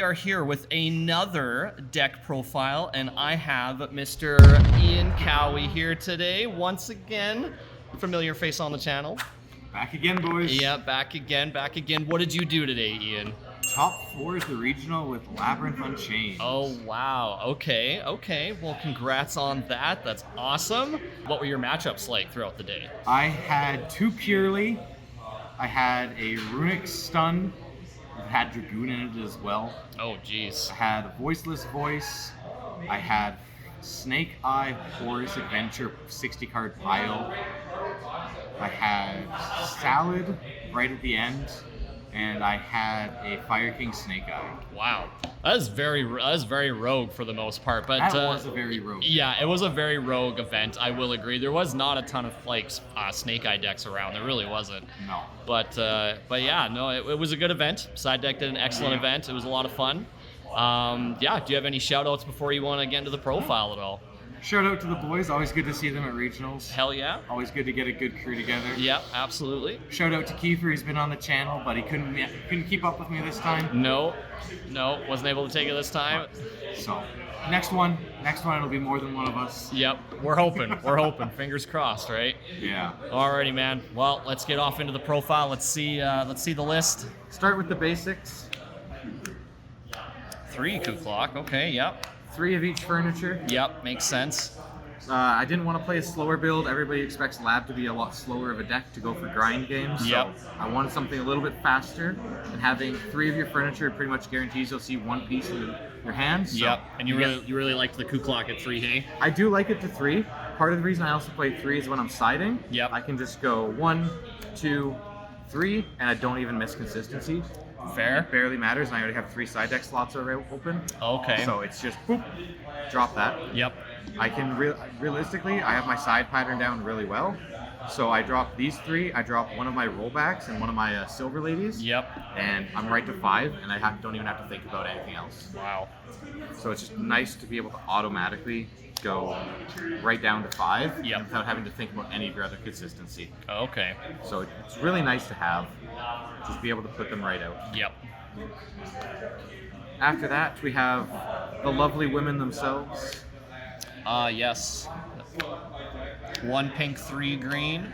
are here with another deck profile, and I have Mr. IAIN COWIE here today. Once again, familiar face on the channel. Back again, boys. Yeah, back again, back again. What did you do today, Ian? Top 4 is the regional with LABRYNTH Unchained. Oh, wow. Okay, okay. Well, congrats on that. That's awesome. What were your matchups like throughout the day? I had 2 Purely. I had a Runic Stun. It had Dragoon in it as well. Oh, jeez. I had a Voiceless Voice. I had Snake Eye Horus Adventure 60 card pile. I had Salad right at the end. And I had a Fire King Snake Eye. Wow, that is very rogue for the most part. But that was a very rogue. Yeah, it was a very rogue event. I will agree. There was not a ton of like Snake Eye decks around. There really wasn't. No. But yeah, no, it was a good event. Side deck did an excellent event. It was a lot of fun. Yeah. Do you have any shout outs before you want to get into the profile at all? Shout out to the boys. Always good to see them at regionals. Hell yeah. Always good to get a good crew together. Yeah, absolutely. Shout out to Kiefer. He's been on the channel, but he couldn't keep up with me this time. No, wasn't able to take it this time. So next one it'll be more than one of us. Yep, we're hoping. Fingers crossed, right? Yeah. Alrighty, man. Well, let's get off into the profile. Let's see the list. Start with the basics. 3 Coup Clock. Okay. Yep. 3 of each furniture. Yep, makes sense. I didn't want to play a slower build. Everybody expects Lab to be a lot slower of a deck to go for grind games. Yep. So I wanted something a little bit faster, and having 3 of your furniture pretty much guarantees you'll see 1 piece in your hands. So yep. And you really liked the Coup Clock at 3, hey? I do like it to 3. Part of the reason I also play 3 is when I'm siding. Yep. I can just go 1, 2, 3, and I don't even miss consistency. Fair. It barely matters, and I already have 3 side deck slots already open. Okay. So it's just boop, drop that. Yep. I can realistically, I have my side pattern down really well. So I drop these 3. I drop one of my rollbacks and one of my silver ladies. Yep. And I'm right to 5, and I don't even have to think about anything else. Wow. So it's just nice to be able to automatically go right down to 5 yep. without having to think about any of your other consistency. Okay. So it's really nice to have. Just be able to put them right out. Yep. After that, we have the lovely women themselves. Yes. 1 pink, 3 green.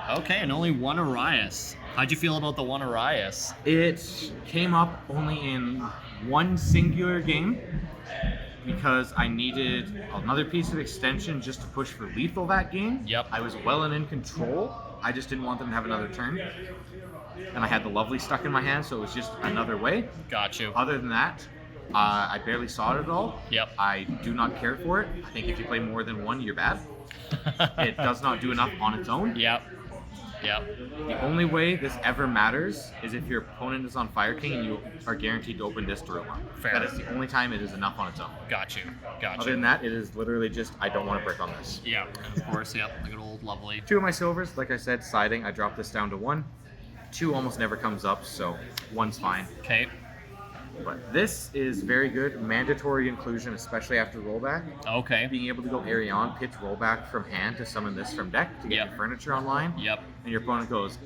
Okay, and only 1 Arias. How'd you feel about the 1 Arias? It came up only in 1 singular game because I needed another piece of extension just to push for lethal that game. Yep. I was well and in control. I just didn't want them to have another turn. And I had the lovely stuck in my hand, so it was just another way. Got you. Other than that, I barely saw it at all. Yep. I do not care for it. I think if you play more than 1, you're bad. It does not do enough on its own. Yep. Yep. The only way this ever matters is if your opponent is on Fire King and you are guaranteed to open Distoroma. Fair. That is the only time it is enough on its own. Got you. Other than that, it is literally just, I don't want to brick on this. Yeah, and of course, yep. The good old lovely. 2 of my silvers, like I said, siding. I dropped this down to 1. 2 almost never comes up, so 1's fine. Okay. But this is very good. Mandatory inclusion, especially after rollback. Okay. Being able to go Arion, pitch rollback from hand to summon this from deck to get Yep. your furniture online. Yep. And your opponent goes,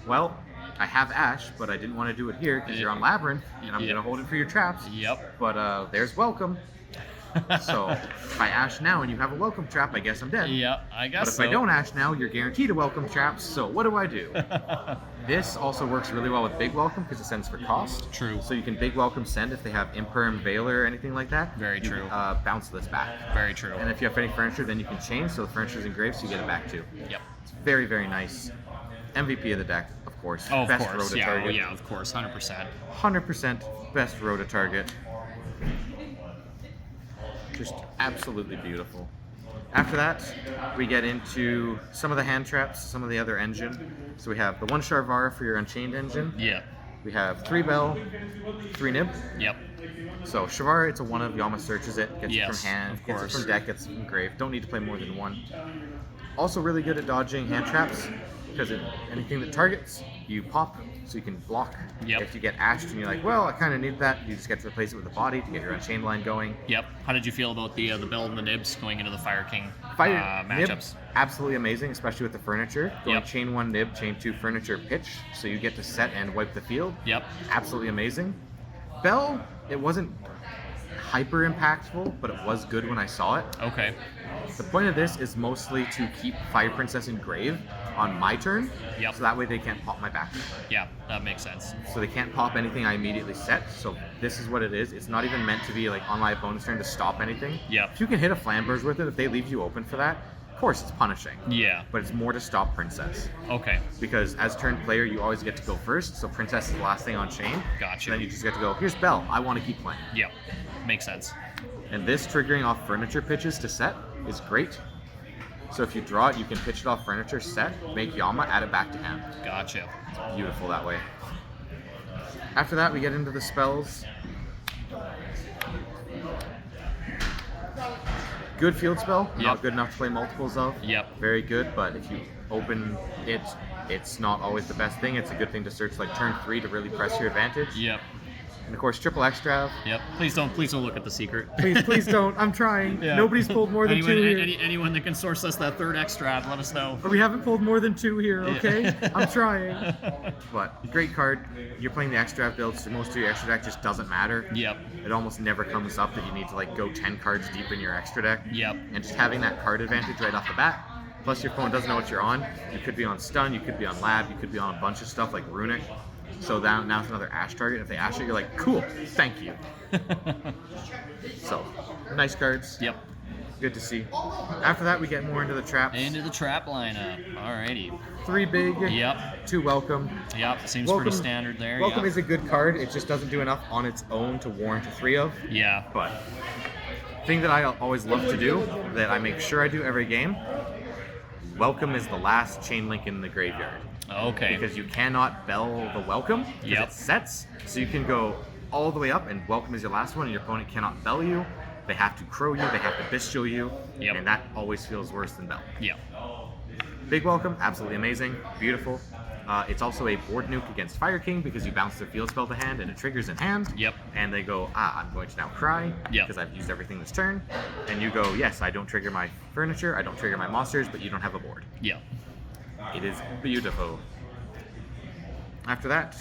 well, I have Ash, but I didn't want to do it here because you're on Labyrinth, and I'm Yep. going to hold it for your traps. Yep. But there's welcome. So if I Ash now and you have a welcome trap, I guess I'm dead. Yep, I guess But if so. I don't Ash now, you're guaranteed a welcome trap, so what do? This also works really well with Big Welcome because it sends for cost. True. So you can Big Welcome send if they have Imperm, Veiler, or anything like that. Very you true. Bounce this back. Very true. And if you have any furniture, then you can change, so the furniture's engraved, so you get it back too. Yep. It's very, very nice. MVP of the deck, of course. Oh, of best course. road to Yeah, target. oh, yeah, of course. 100%. 100% best road to target. Just absolutely beautiful. After that, we get into some of the hand traps, some of the other engine. So we have the 1 Sharvara for your Unchained engine. Yeah. We have 3 Bell, 3 Nib. Yep. So Sharvara, it's a 1 of, Yama searches it, gets it Yes, from hand, of gets it course. from deck, gets engraved. Don't need to play more than 1. Also really good at dodging hand traps, because anything that targets, you pop, so you can block. Yep. If you get ashed and you're like, well, I kind of need that, you just get to replace it with a body to get your Unchained line going. Yep. How did you feel about the build and the nibs going into the Fire King Nib, matchups? absolutely amazing, especially with the furniture. Going Yep. chain 1 Nib, chain 2 furniture pitch, so you get to set and wipe the field. Yep. Absolutely amazing. Bell, it wasn't hyper impactful, but it was good when I saw it. Okay. The point of this is mostly to keep Fire Princess in grave on my turn, Yep. so that way they can't pop my back. Yeah, that makes sense. So they can't pop anything I immediately set. So this is what it is. It's not even meant to be like on my opponent's turn to stop anything. Yep. If you can hit a Flamberge with it, if they leave you open for that, of course it's punishing. Yeah. But it's more to stop Princess. Okay. Because as turn player, you always get to go first. So Princess is the last thing on chain. Gotcha. And then you just get to go, here's Bell. I want to keep playing. Yep. Makes sense. And this triggering off furniture pitches to set is great. So if you draw it, you can pitch it off furniture, set, make Yama, add it back to hand. Gotcha. It's beautiful that way. After that, we get into the spells. Good field spell, Yep. not good enough to play multiples of. Yep. Very good, but if you open it, it's not always the best thing. It's a good thing to search like turn 3 to really press your advantage. Yep. And of course, triple extra. Yep. Please don't look at the secret. Please don't. I'm trying. Yeah. Nobody's pulled more than anyone, 2 here. anyone that can source us that third extra, let us know. We haven't pulled more than 2 here, okay? Yeah. I'm trying. But great card. You're playing the extra build, so most of your extra deck just doesn't matter. Yep. It almost never comes up that you need to like go 10 cards deep in your extra deck. Yep. And just having that card advantage right off the bat. Plus your opponent doesn't know what you're on. You could be on stun, you could be on lab, you could be on a bunch of stuff like runic. So now it's another Ash target. If they Ash it, you're like, cool, thank you. So, nice cards. Yep. Good to see. After that, we get more into the traps. Into the trap lineup. Alrighty. 3 big, Yep. 2 welcome. Yep. Seems Welcome- pretty standard there. Welcome Yep. is a good card. It just doesn't do enough on its own to warrant a 3 of. Yeah. But thing that I always love to do, that I make sure I do every game, welcome is the last chain link in the graveyard. Okay. Because you cannot bell the welcome because Yep. it sets. So you can go all the way up and welcome is your last one and your opponent cannot bell you. They have to crow you, they have to bestial you, Yep. and that always feels worse than bell. Yep. Big welcome, absolutely amazing, beautiful. It's also a board nuke against Fire King because you bounce their field spell to hand and it triggers in hand. Yep. And they go, I'm going to now cry Yep. because I've used everything this turn. And you go, yes, I don't trigger my furniture, I don't trigger my monsters, but you don't have a board. Yep. It is beautiful. After that,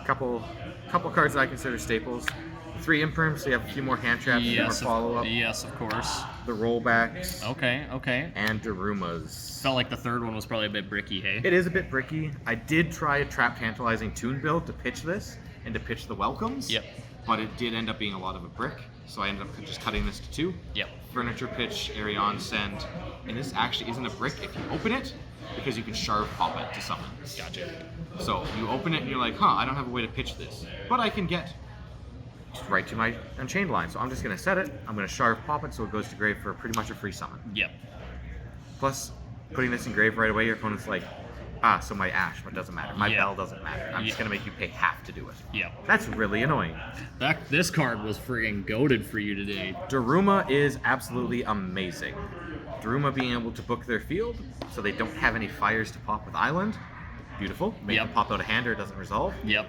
couple cards that I consider staples. 3 imperms, so you have a few more hand traps, a few more Yes. follow-up. Yes, of course. The rollbacks, Okay. Okay. and Darumas. Felt like the third one was probably a bit bricky. Hey. It is a bit bricky. I did try a Trap Tantalizing Toon build to pitch this, and to pitch the welcomes. Yep. But it did end up being a lot of a brick, so I ended up just cutting this to 2. Yep. Furniture pitch, Arion send, and this actually isn't a brick if you open it, because you can Sharv pop it to summon. Gotcha. So you open it and you're like, I don't have a way to pitch this, but I can get right to my Unchained line. So I'm just going to set it, I'm going to Sharv pop it so it goes to grave for pretty much a free summon. Yep. Plus, putting this in grave right away, your opponent's like, so my Ash, but it doesn't matter. My Yeah. Bell doesn't matter. I'm just Yeah. going to make you pay half to do it. Yep. That's really annoying. This card was friggin' goated for you today. Daruma is absolutely amazing. Daruma being able to book their field, so they don't have any fires to pop with Island. Beautiful. Make Yep. them pop out a hand or it doesn't resolve. Yep.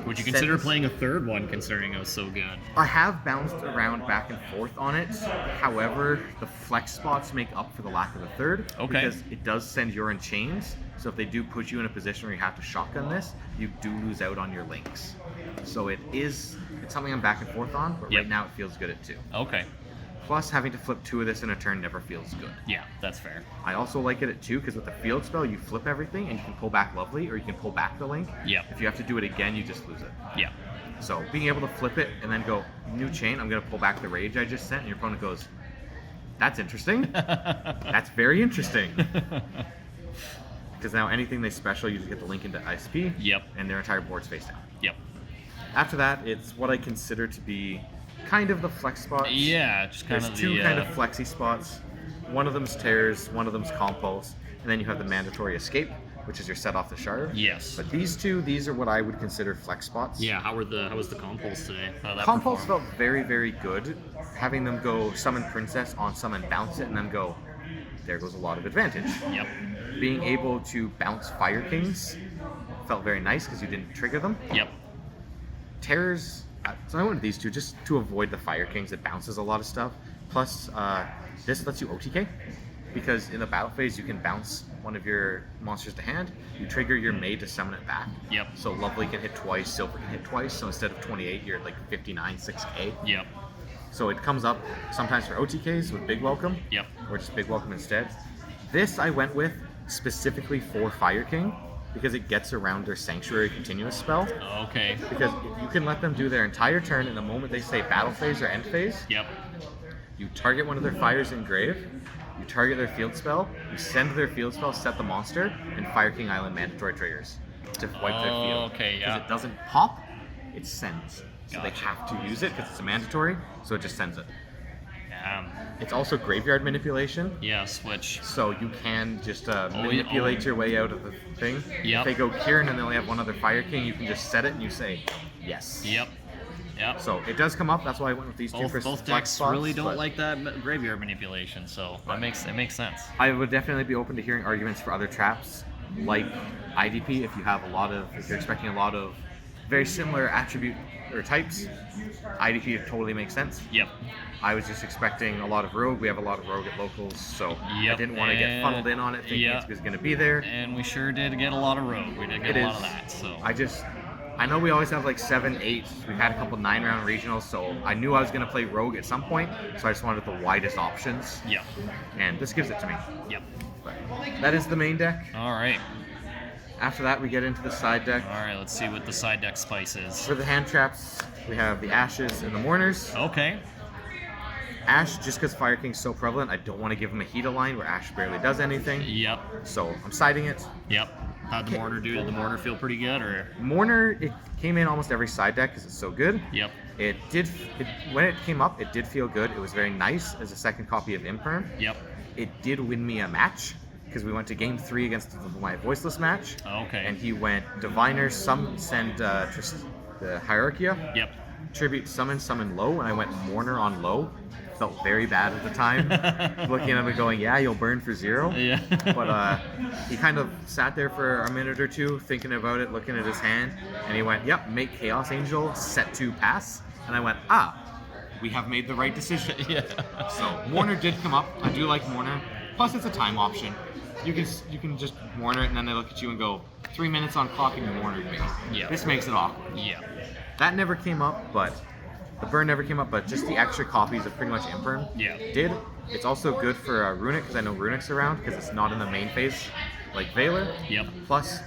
Would you Send consider this- playing a third one, considering it was so good? I have bounced around back and forth on it. However, the flex spots make up for the lack of a third. Okay. Because it does send your in chains. So if they do put you in a position where you have to shotgun this, you do lose out on your links. So it's something I'm back and forth on, but Yep. right now it feels good at 2. Okay. Plus, having to flip 2 of this in a turn never feels good. Yeah, that's fair. I also like it at 2 because with the field spell, you flip everything and you can pull back Lovely, or you can pull back the link. Yep. If you have to do it again, you just lose it. Yeah. So being able to flip it and then go, new chain, I'm going to pull back the rage I just sent, and your opponent goes, that's interesting. That's very interesting. Because now anything they special, you just get the link into ISP. Yep. And their entire board's face down. Yep. After that, it's what I consider to be kind of the flex spots. Yeah, just kind There's of 2 the kind of flexy spots. One of them's tears, one of them's compulse, and then you have the mandatory escape, which is your set off the shard. Yes. But these are what I would consider flex spots. Yeah. How was the compulse today? How did that Compulse perform? felt very, very good. Having them go summon Princess on summon, bounce it, and then go, there goes a lot of advantage. Yep. Being able to bounce Fire Kings felt very nice because you didn't trigger them. Yep. Terrors, so I went with these 2 just to avoid the Fire Kings. It bounces a lot of stuff. Plus, this lets you OTK. because in the battle phase you can bounce one of your monsters to hand, you trigger your Maid to summon it back. Yep. So Lovely can hit twice, Silver can hit twice, so instead of 28 you're at like 59, 6k. Yep. So it comes up sometimes for OTKs with Big Welcome. Yep. Or just Big Welcome instead. This I went with specifically for Fire King because it gets around their Sanctuary Continuous spell. Okay. Because you can let them do their entire turn, and the moment they say battle phase or end phase, Yep. you target one of their fires in grave, you target their field spell, you send their field spell, set the monster, and Fire King Island mandatory triggers to wipe their field. Okay, yeah. Because it doesn't pop, it sends. So they Gotcha. have to use it because it's a mandatory, so it just sends it. Yeah. It's also graveyard manipulation, Yes, which. so you can just yeah. manipulate your way out of the thing. Yep. If they go Kieran and they only have one other Fire King, you can just set it and you say, yes. Yep. Yep. So it does come up, that's why I went with these two for Both flex decks spots, really don't but like that graveyard manipulation, so it makes sense. I would definitely be open to hearing arguments for other traps, like IDP, if you're expecting a lot of very similar attribute or types, IDP totally makes sense. Yep. I was just expecting a lot of Rogue. We have a lot of Rogue at locals, so I Yep, didn't want to get and- funneled in on it thinking yeah. it was going to be there. And we sure did get a lot of rogue. We did get It a lot is. of that. So. I know we always have like 7, 8. We've had a couple 9-round regionals, so I knew I was going to play Rogue at some point, so I just wanted the widest options, Yep. and this gives it to me. Yep. But that is the main deck. All right. After that, we get into the side deck. All right. Let's see what the side deck spice is. For the hand traps, we have the Ashes and the Mourners. Okay. Ash, just because Fire King's so prevalent, I don't want to give him a Hita line where Ash barely does anything, Yep. so I'm siding it. Yep. How'd the Mourner do? Did the Mourner feel pretty good, or? Mourner, it came in almost every side deck because it's so good. Yep. When it came up, it did feel good. It was very nice as a second copy of Imperm. Yep. It did win me a match because we went to game 3 against my voiceless match, Okay. and he went Diviner, send the Hierarchia, Yep. Tribute, summon low, and I went Mourner on low. Felt very bad at the time, looking at him and going, yeah, you'll burn for 0. Yeah. But he kind of sat there for a minute or two thinking about it, looking at his hand, and he went, yep, make Chaos Angel, set to pass. And I went, we have made the right decision. Yeah. So Mourner did come up. I do like Mourner. Plus it's a time option. You can just Mourner it and then they look at you and go, 3 minutes on clock and you Mournered me. Yeah. This makes it awkward. Yeah. That never came up, but the burn never came up, but just the extra copies of pretty much Imperm Yeah. did. It's also good for Runic, because I know Runic's around, because it's not in the main phase like Valor. Yep. Plus,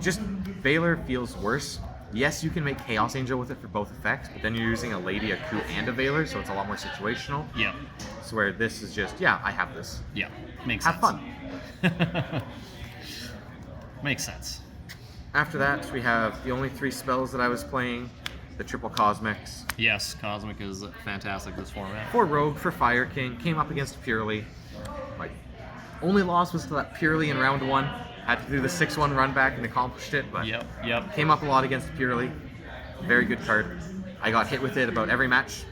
just Valor feels worse. Yes, you can make Chaos Angel with it for both effects, but then you're using a Lady, a Coup, and a Valor, so it's a lot more situational. Yep. So where this is just, yeah, I have this. Yeah. Makes Have sense. fun. Makes sense. After that, we have the only 3 spells that I was playing, the triple Cosmics. Yes, Cosmic is fantastic this format. For Rogue, for Fire King, came up against Purely. My only loss was to that Purely in round 1. Had to do the 6-1 run back and accomplished it, but Yep. came up a lot against Purely. Very good card. I got hit with it about every match.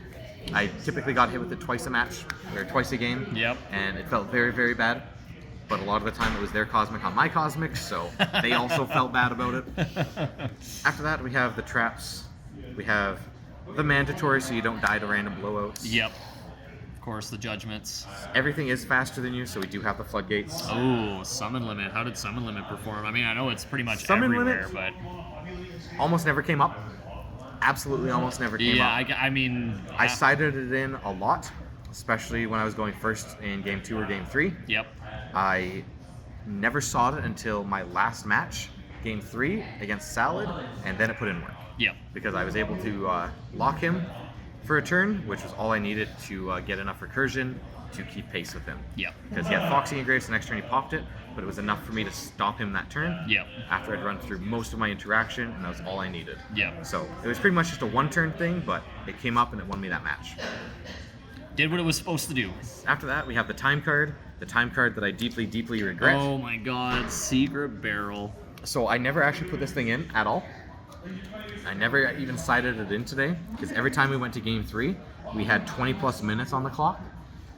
I typically got hit with it twice a match, or twice a game. Yep. And it felt very, very bad. But a lot of the time it was their Cosmic on my Cosmic, so they also felt bad about it. After that, we have the traps. We have the mandatory, so you don't die to random blowouts. Yep. Of course, the judgments. Everything is faster than you, so we do have the floodgates. Oh, summon limit. How did summon limit perform? I mean, I know it's pretty much Summon everywhere, limit? but Almost never came up. Absolutely almost never came yeah, up. I mean, I sided it in a lot, especially when I was going first in game 2 or game 3. Yep. I never saw it until my last match, game 3 against Salad, and then it put in work. Yep. Because I was able to lock him for a turn, which was all I needed to get enough recursion to keep pace with him. Yep. Because he had Foxing and Graves, the next turn he popped it, but it was enough for me to stop him that turn. Yep. After I'd run through most of my interaction, and that was all I needed. Yep. So it was pretty much just a 1-turn thing, but it came up and it won me that match. Did what it was supposed to do. After that, we have the time card that I deeply, deeply regret. Oh my god, Secret Barrel. So I never actually put this thing in at all. I never even sided it in today, because every time we went to game 3, we had 20 plus minutes on the clock,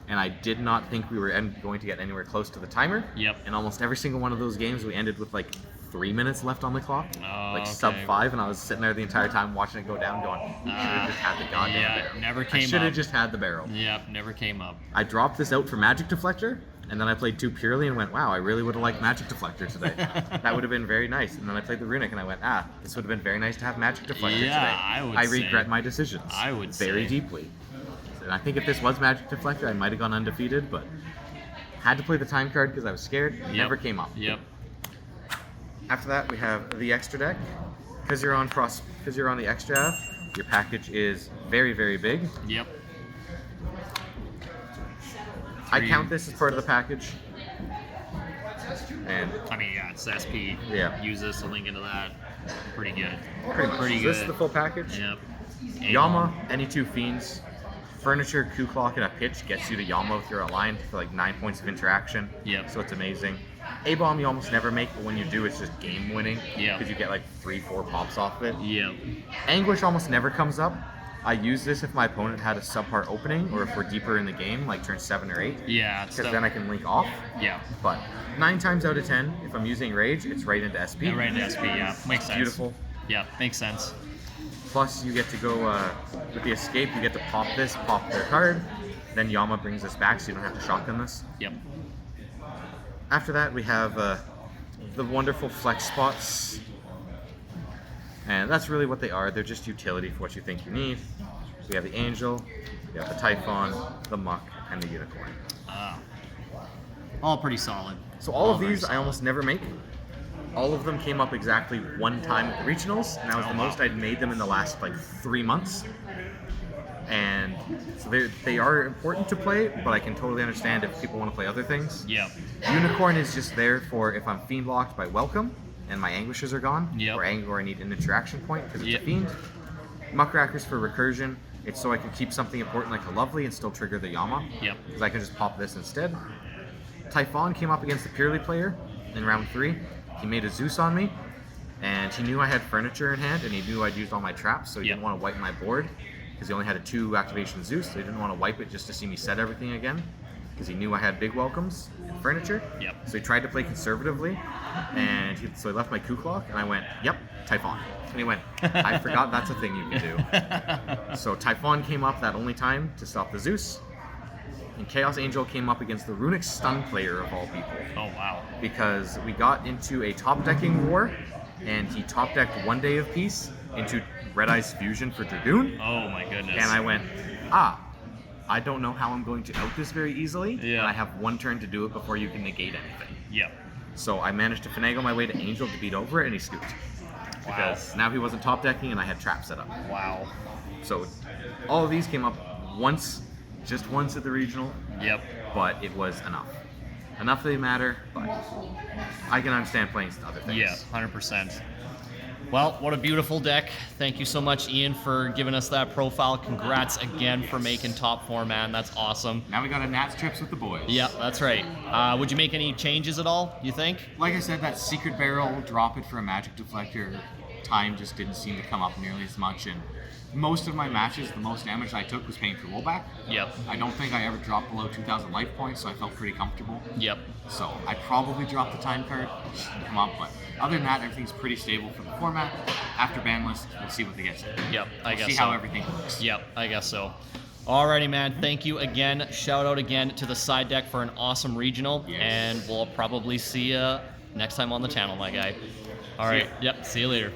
and I did not think we were going to get anywhere close to the timer. Yep. And almost every single one of those games, we ended with like 3 minutes left on the clock, Oh, like okay. sub 5, and I was sitting there the entire time watching it go down, going, should have just had the goddamn yeah, barrel. never I came should have up. just had the barrel. Yep, never came up. I dropped this out for Magic Deflector, and then I played 2 purely and went, wow, I really would have liked Magic Deflector today. That would have been very nice. And then I played the Runic, and I went, this would have been very nice to have Magic Deflector today. I would say. regret my decisions. I would very say. deeply. And I think if this was Magic Deflector, I might have gone undefeated, but had to play the time card because I was scared. It never came up. Yep. After that, we have the extra deck. Because you're on the extra, your package is very, very big. Yep. I count this as part of the package. And I mean, yeah, it's SP. Yeah. Use this to link into that. Pretty good. pretty much. Pretty So this is good. the full package. Yep. Yama, any 2 fiends, furniture, coup clock, and a pitch gets you to Yama with your aligned for like 9 points of interaction. Yep. So it's amazing. A-bomb you almost never make, but when you do, it's just game winning. Yeah. Because you get like 3-4 pops off of it. Yep. Anguish almost never comes up. I use this if my opponent had a subpart opening, or if we're deeper in the game, like turn 7 or 8. Yeah. It's Because then I can link off. Yeah. But 9 times out of 10, if I'm using Rage, it's right into SP. Yeah, right into SP. Yeah. Makes sense. Beautiful. Yeah. Makes sense. Plus, you get to go with the escape. You get to pop this, pop their card. Then Yama brings this back, so you don't have to shotgun this. Yep. After that, we have the wonderful flex spots, and that's really what they are. They're just utility for what you think you need. So we have the Angel, we have the Typhon, the Muck, and the Unicorn. All pretty solid. So all of very these I solid. almost never make. All of them came up exactly 1 time at the regionals, and that was the most I'd made them in the last like 3 months. And so they are important to play, but I can totally understand if people want to play other things. Yep. Unicorn is just there for if I'm fiend locked by Welcome and my Anguishes are gone, Yep. or I need an interaction point because it's Yep. a fiend. Muckrackers for recursion. It's so I can keep something important like a Lovely and still trigger the Yama. Yep. Because I can just pop this instead. Typhon came up against the Purely player in round 3. He made a Zeus on me, and he knew I had furniture in hand, and he knew I'd used all my traps, so he Yep. didn't want to wipe my board because he only had a 2 activation Zeus, so he didn't want to wipe it just to see me set everything again because he knew I had big welcomes and furniture. Yep. So he tried to play conservatively, and so he left my coup clock, and I went, yep, Typhon. And he went, I forgot that's a thing you can do. So Typhon came up that only time to stop the Zeus, and Chaos Angel came up against the Runic Stun player of all people. Oh wow. Because we got into a top decking war, and he top decked 1 Day of Peace into Red Eyes Fusion for Dragoon, Oh my goodness. and I went, I don't know how I'm going to out this very easily, Yeah. and I have 1 turn to do it before you can negate anything. Yep. So I managed to finagle my way to Angel to beat over it, and he scooped. Because now he wasn't top decking, and I had traps set up. Wow. So all of these came up just once at the regional, Yep. but it was enough. Enough they matter, but I can understand playing other things. Yeah, 100%. Well, what a beautiful deck. Thank you so much, Ian, for giving us that profile. Congrats again for making top 4, man. That's awesome. Now we got a Nats trips with the boys. Yeah, that's right. Would you make any changes at all, you think? Like I said, that secret barrel, drop it for a magic deflector, time just didn't seem to come up nearly as much, and most of my matches, the most damage I took was paying for rollback. Yep. I don't think I ever dropped below 2,000 life points, so I felt pretty comfortable. Yep. So I probably dropped the time card, it just didn't come up, but other than that, everything's pretty stable for the format. After ban list, we'll see what they get. Yep, I guess see so. how everything works. Yep, I guess so. Alrighty, man. Thank you again. Shout out again to the side deck for an awesome regional, Yes. and we'll probably see you next time on the channel, my guy. All right. Yep. See you later.